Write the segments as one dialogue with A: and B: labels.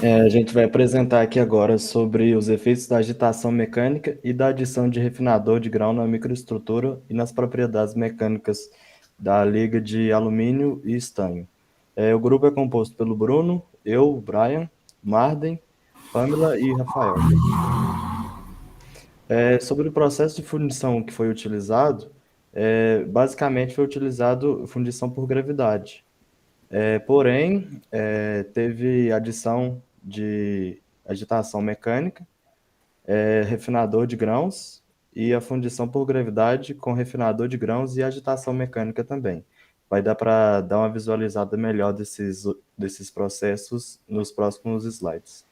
A: A gente vai apresentar aqui agora sobre os efeitos da agitação mecânica e da adição de refinador de grão na microestrutura e nas propriedades mecânicas da liga de alumínio e estanho. O grupo é composto pelo Bruno, eu, Brian, Marden, Pamela e Rafael. Sobre o processo de fundição que foi utilizado, basicamente foi utilizado fundição por gravidade. Porém, teve adição de agitação mecânica, refinador de grãos e a fundição por gravidade com refinador de grãos e agitação mecânica também. Vai dar para dar uma visualizada melhor desses processos nos próximos slides.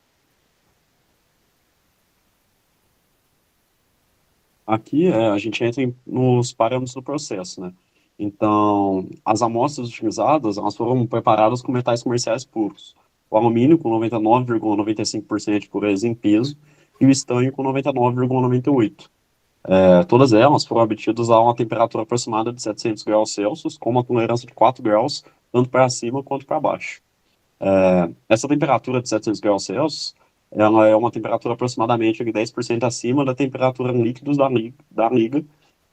B: Aqui a gente entra nos parâmetros do processo, né? Então, as amostras utilizadas, elas foram preparadas com metais comerciais puros. O alumínio com 99,95% de pureza em peso e o estanho com 99,98%. Todas elas foram obtidas a uma temperatura aproximada de 700 graus Celsius, com uma tolerância de 4 graus, tanto para cima quanto para baixo. Essa temperatura de 700 graus Celsius, ela é uma temperatura aproximadamente de 10% acima da temperatura líquidos da liga,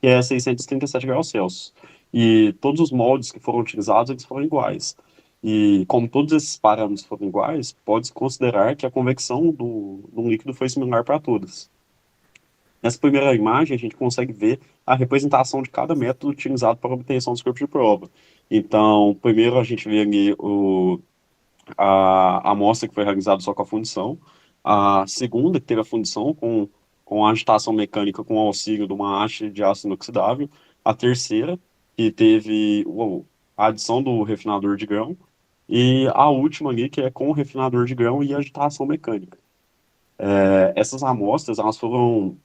B: que é 637 graus Celsius. E todos os moldes que foram utilizados, eles foram iguais. E como todos esses parâmetros foram iguais, pode-se considerar que a convecção do líquido foi similar para todas. Nessa primeira imagem, a gente consegue ver a representação de cada método utilizado para a obtenção dos corpos de prova. Então, primeiro a gente vê ali a amostra que foi realizada só com a fundição, a segunda que teve a fundição com a agitação mecânica com auxílio de uma haste de aço inoxidável, a terceira que teve a adição do refinador de grão, e a última ali que é com o refinador de grão e agitação mecânica. Essas amostras elas foram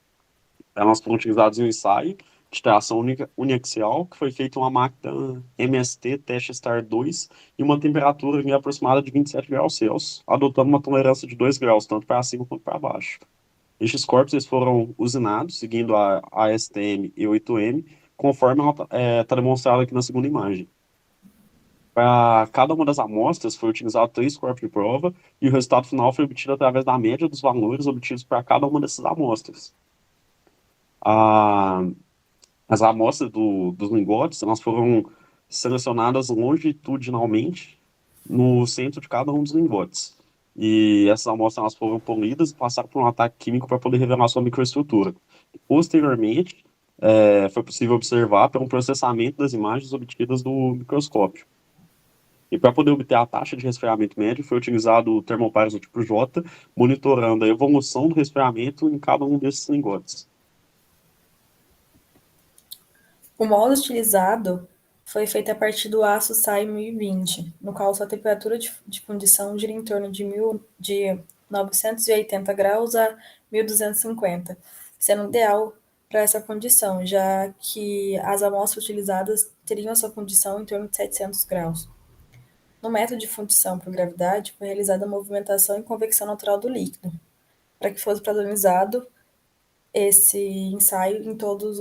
B: utilizadas em um ensaio de tração uniaxial, que foi feito em uma máquina MST Test Star 2 e uma temperatura em aproximada de 27 graus Celsius, adotando uma tolerância de 2 graus, tanto para cima quanto para baixo. Estes corpos eles foram usinados, seguindo a ASTM E8M, conforme ela está demonstrada aqui na segunda imagem. Para cada uma das amostras foi utilizado 3 corpos de prova e o resultado final foi obtido através da média dos valores obtidos para cada uma dessas amostras. A, as amostras dos lingotes, elas foram selecionadas longitudinalmente no centro de cada um dos lingotes. E essas amostras elas foram polidas e passaram por um ataque químico para poder revelar sua microestrutura. Posteriormente, foi possível observar pelo processamento das imagens obtidas do microscópio. E para poder obter a taxa de resfriamento médio, foi utilizado o termopares do tipo J, monitorando a evolução do resfriamento em cada um desses lingotes.
C: O molde utilizado foi feito a partir do aço SAI 1020, no qual sua temperatura de fundição gira em torno de 980 graus a 1250, sendo ideal para essa fundição, já que as amostras utilizadas teriam a sua fundição em torno de 700 graus. No método de fundição por gravidade, foi realizada a movimentação e convecção natural do líquido, para que fosse padronizado esse ensaio em todas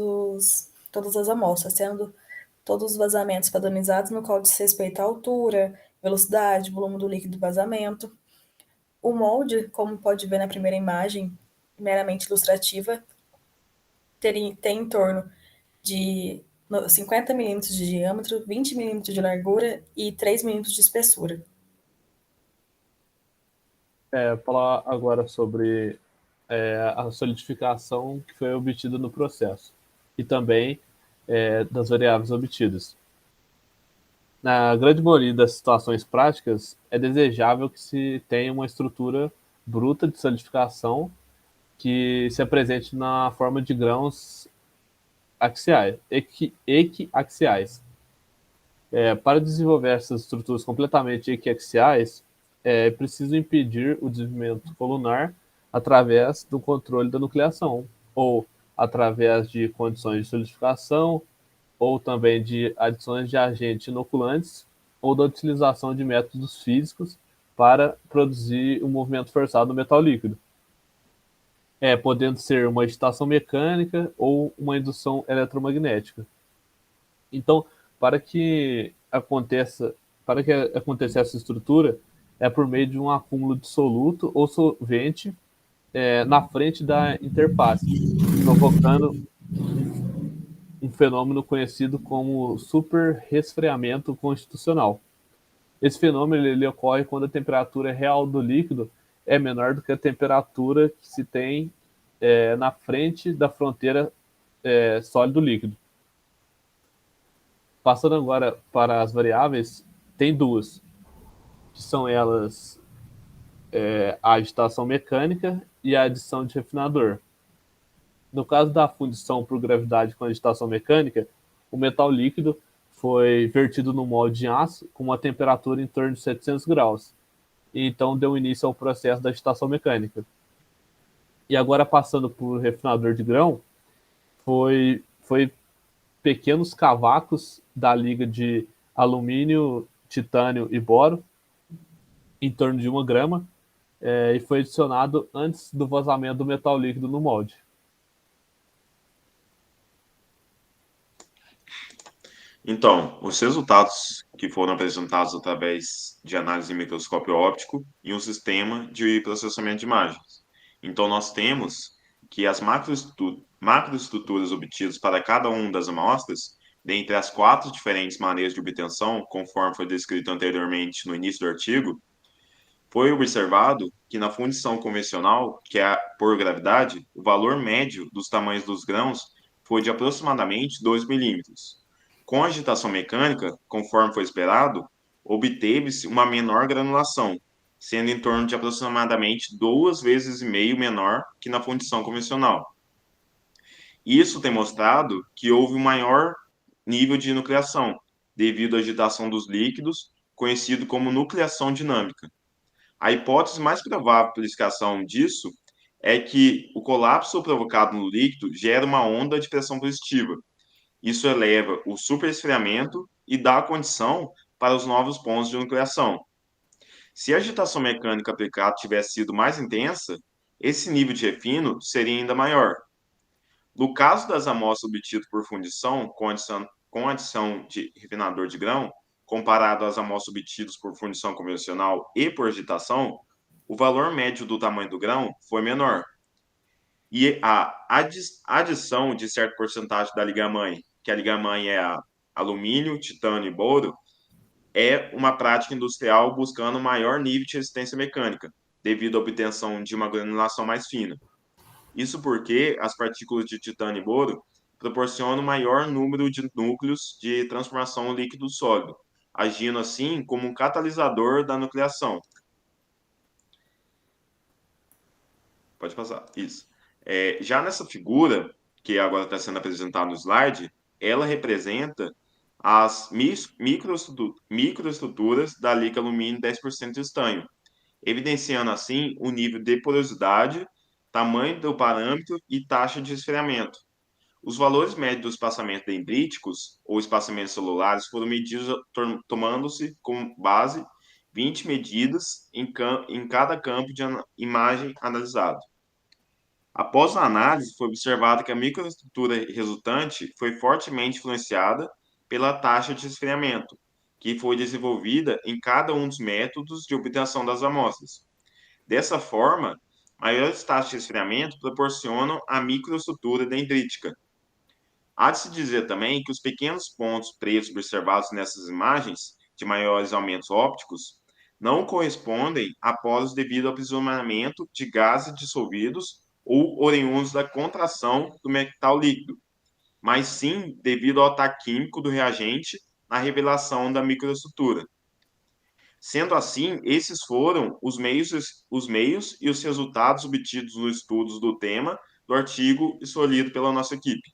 C: as amostras, sendo todos os vazamentos padronizados no qual diz respeito à altura, velocidade, volume do líquido e vazamento. O molde, como pode ver na primeira imagem, meramente ilustrativa, tem em torno de 50 milímetros de diâmetro, 20 milímetros de largura e 3 milímetros de espessura.
D: Falar agora sobre a solidificação que foi obtida no processo e também das variáveis obtidas. Na grande maioria das situações práticas, é desejável que se tenha uma estrutura bruta de solidificação que se apresente na forma de grãos axiais, equiaxiais. Para desenvolver essas estruturas completamente equiaxiais, é preciso impedir o desenvolvimento colunar através do controle da nucleação, ou através de condições de solidificação, ou também de adições de agentes inoculantes, ou da utilização de métodos físicos para produzir um movimento forçado do metal líquido. Podendo ser uma agitação mecânica ou uma indução eletromagnética. Então, para que aconteça essa estrutura, é por meio de um acúmulo de soluto ou solvente na frente da interface, provocando um fenômeno conhecido como superresfriamento constitucional. Esse fenômeno ele ocorre quando a temperatura real do líquido é menor do que a temperatura que se tem na frente da fronteira sólido-líquido. Passando agora para as variáveis, tem duas, que são elas a agitação mecânica e a adição de refinador. No caso da fundição por gravidade com agitação mecânica, o metal líquido foi vertido no molde de aço com uma temperatura em torno de 700 graus, e então deu início ao processo da agitação mecânica. E agora, passando por refinador de grão, foi pequenos cavacos da liga de alumínio, titânio e boro, em torno de 1 grama, e foi adicionado antes do vazamento do metal líquido no molde.
E: Então, os resultados que foram apresentados através de análise em microscópio óptico e um sistema de processamento de imagens. Então, nós temos que as macroestruturas obtidas para cada uma das amostras, dentre as 4 diferentes maneiras de obtenção, conforme foi descrito anteriormente no início do artigo, foi observado que na fundição convencional, que é por gravidade, o valor médio dos tamanhos dos grãos foi de aproximadamente 2 milímetros. Com a agitação mecânica, conforme foi esperado, obteve-se uma menor granulação, sendo em torno de aproximadamente 2,5 vezes menor que na fundição convencional. Isso tem mostrado que houve um maior nível de nucleação, devido à agitação dos líquidos, conhecido como nucleação dinâmica. A hipótese mais provável para a explicação disso é que o colapso provocado no líquido gera uma onda de pressão positiva. Isso eleva o superesfriamento e dá a condição para os novos pontos de nucleação. Se a agitação mecânica aplicada tivesse sido mais intensa, esse nível de refino seria ainda maior. No caso das amostras obtidas por fundição com adição de refinador de grão, comparado às amostras obtidas por fundição convencional e por agitação, o valor médio do tamanho do grão foi menor. E a adição de certa porcentagem da liga-mãe, que a liga-mãe é alumínio, titânio e boro, é uma prática industrial buscando maior nível de resistência mecânica, devido à obtenção de uma granulação mais fina. Isso porque as partículas de titânio e boro proporcionam maior número de núcleos de transformação líquido-sólido, agindo assim como um catalisador da nucleação. Pode passar, isso. Já nessa figura, que agora está sendo apresentada no slide, ela representa as microestruturas da liga alumínio 10% de estanho, evidenciando assim o nível de porosidade, tamanho do parâmetro e taxa de esfriamento. Os valores médios dos espaçamentos dendríticos ou espaçamentos celulares foram medidos tomando-se como base 20 medidas em cada campo de imagem analisado. Após a análise, foi observado que a microestrutura resultante foi fortemente influenciada pela taxa de esfriamento, que foi desenvolvida em cada um dos métodos de obtenção das amostras. Dessa forma, maiores taxas de esfriamento proporcionam a microestrutura dendrítica. Há de se dizer também que os pequenos pontos pretos observados nessas imagens, de maiores aumentos ópticos, não correspondem a poros devido ao aprisionamento de gases dissolvidos ou oriundos da contração do metal líquido, mas sim devido ao ataque químico do reagente na revelação da microestrutura. Sendo assim, esses foram os meios e os resultados obtidos nos estudos do tema do artigo escolhido pela nossa equipe.